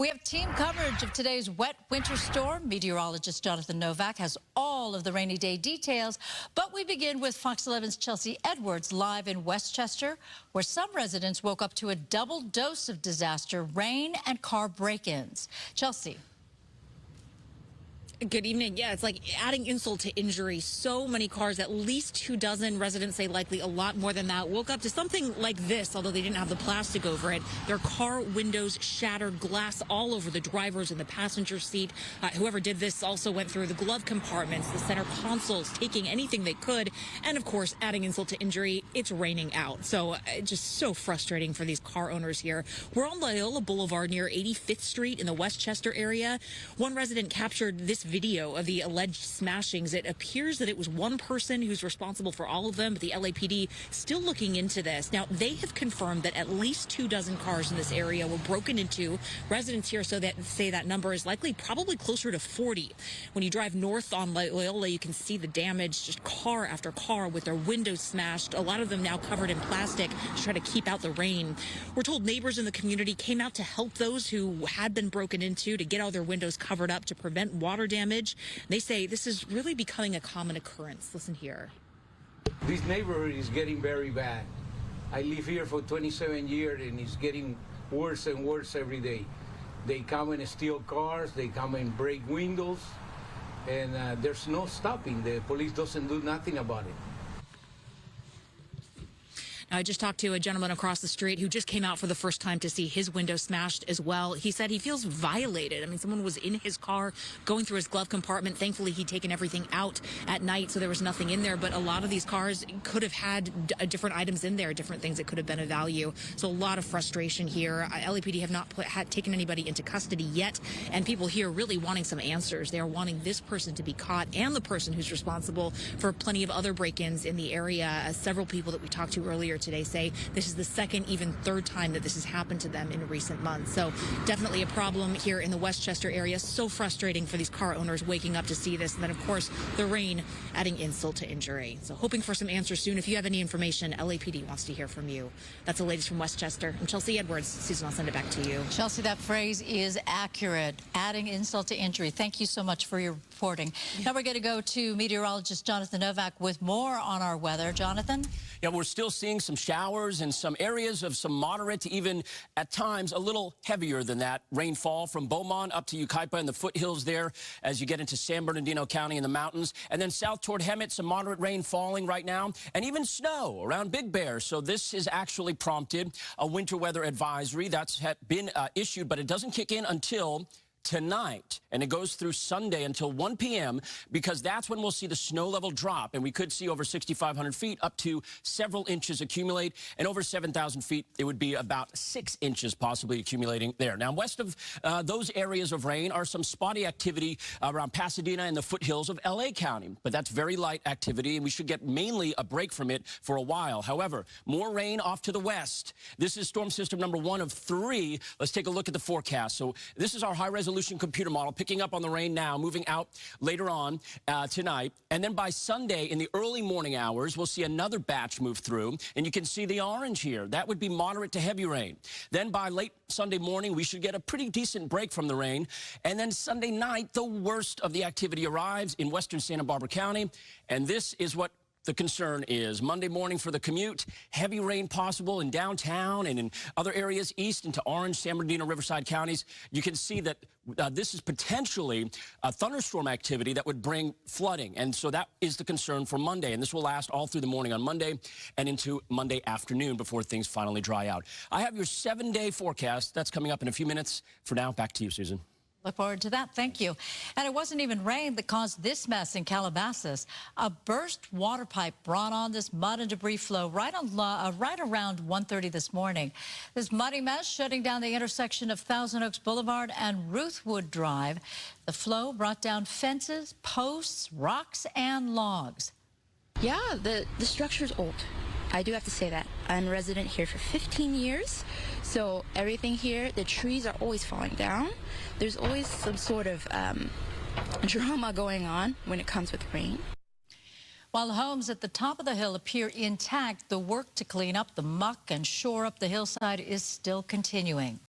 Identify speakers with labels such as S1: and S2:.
S1: We have team coverage of today's wet winter storm. Meteorologist Jonathan Novak has all of the rainy day details. But we begin with Fox 11's Chelsea Edwards live in Westchester, where some residents woke up to a double dose of disaster, rain and car break-ins. Chelsea.
S2: Good evening. Yeah, it's like adding insult to injury. So many cars, at least 24 residents say likely a lot more than that, woke up to something like this, although they didn't have the plastic over it. Their car windows shattered, glass all over the driver's and the passenger seat. Whoever did this also went through the glove compartments, the center consoles, taking anything they could. And of course, adding insult to injury, it's raining out. So just so frustrating for these car owners here. We're on Loyola Boulevard near 85th Street in the Westchester area. One resident captured this video of the alleged smashings. It appears that it was one person who's responsible for all of them, but the LAPD still looking into this. Now, they have confirmed that at least 24 cars in this area were broken into. Residents here say that number is likely probably closer to 40. When you drive north on Loyola, you can see the damage, just car after car with their windows smashed, a lot of them now covered in plastic to try to keep out the rain. We're told neighbors in the community came out to help those who had been broken into, to get all their windows covered up to prevent water damage. They say this is really becoming a common occurrence. Listen here.
S3: This neighborhood is getting very bad. I live here for 27 years and it's getting worse and worse every day. They come and steal cars, they come and break windows, and there's no stopping. The police doesn't do nothing about it.
S2: I just talked to a gentleman across the street who just came out for the first time to see his window smashed as well. He said he feels violated. I mean, someone was in his car going through his glove compartment. Thankfully, he'd taken everything out at night, so there was nothing in there. But a lot of these cars could have had different items in there, different things that could have been of value. So a lot of frustration here. LAPD have not taken anybody into custody yet, and people here really wanting some answers. They are wanting this person to be caught and the person who's responsible for plenty of other break-ins in the area. Several people that we talked to earlier today say this is the second, even third time that this has happened to them in recent months. So definitely a problem here in the Westchester area. So frustrating for these car owners waking up to see this. And then, of course, the rain adding insult to injury. So hoping for some answers soon. If you have any information, LAPD wants to hear from you. That's the latest from Westchester. I'm Chelsea Edwards. Susan, I'll send it back to you.
S1: Chelsea, that phrase is accurate. Adding insult to injury. Thank you so much for your reporting. Now we're going to go to meteorologist Jonathan Novak with more on our weather. Jonathan?
S4: Yeah, we're still seeing some showers in some areas of some moderate to even, at times, a little heavier than that rainfall from Beaumont up to Yucaipa and the foothills there as you get into San Bernardino County in the mountains. And then south toward Hemet, some moderate rain falling right now, and even snow around Big Bear. So this has actually prompted a winter weather advisory that's been issued, but it doesn't kick in until tonight, and it goes through Sunday until 1 p.m. because that's when we'll see the snow level drop, and we could see over 6,500 feet up to several inches accumulate, and over 7,000 feet it would be about 6 inches possibly accumulating there. Now, west of those areas of rain are some spotty activity around Pasadena and the foothills of L.A. County, but that's very light activity, and we should get mainly a break from it for a while. However, more rain off to the west. This is storm system number 1 of 3. Let's take a look at the forecast. So this is our high-resolution computer model picking up on the rain now, moving out later on tonight. And then by Sunday in the early morning hours, we'll see another batch move through. And you can see the orange here. That would be moderate to heavy rain. Then by late Sunday morning, we should get a pretty decent break from the rain. And then Sunday night, the worst of the activity arrives in western Santa Barbara County. And this is what the concern is. Monday morning for the commute, heavy rain possible in downtown and in other areas east into Orange, San Bernardino, Riverside counties. You can see that this is potentially a thunderstorm activity that would bring flooding. And so that is the concern for Monday. And this will last all through the morning on Monday and into Monday afternoon before things finally dry out. I have your 7-day forecast. That's coming up in a few minutes. For now, back to you, Susan.
S1: Look forward to that. Thank you. And it wasn't even rain that caused this mess in Calabasas. A burst water pipe brought on this mud and debris flow right around 1:30 this morning. This muddy mess shutting down the intersection of Thousand Oaks Boulevard and Ruthwood Drive. The flow brought down fences, posts, rocks, and logs.
S5: Yeah, the structure's old. I do have to say that. I'm a resident here for 15 years, so everything here, the trees are always falling down. There's always some sort of drama going on when it comes with rain.
S1: While homes at the top of the hill appear intact, the work to clean up the muck and shore up the hillside is still continuing.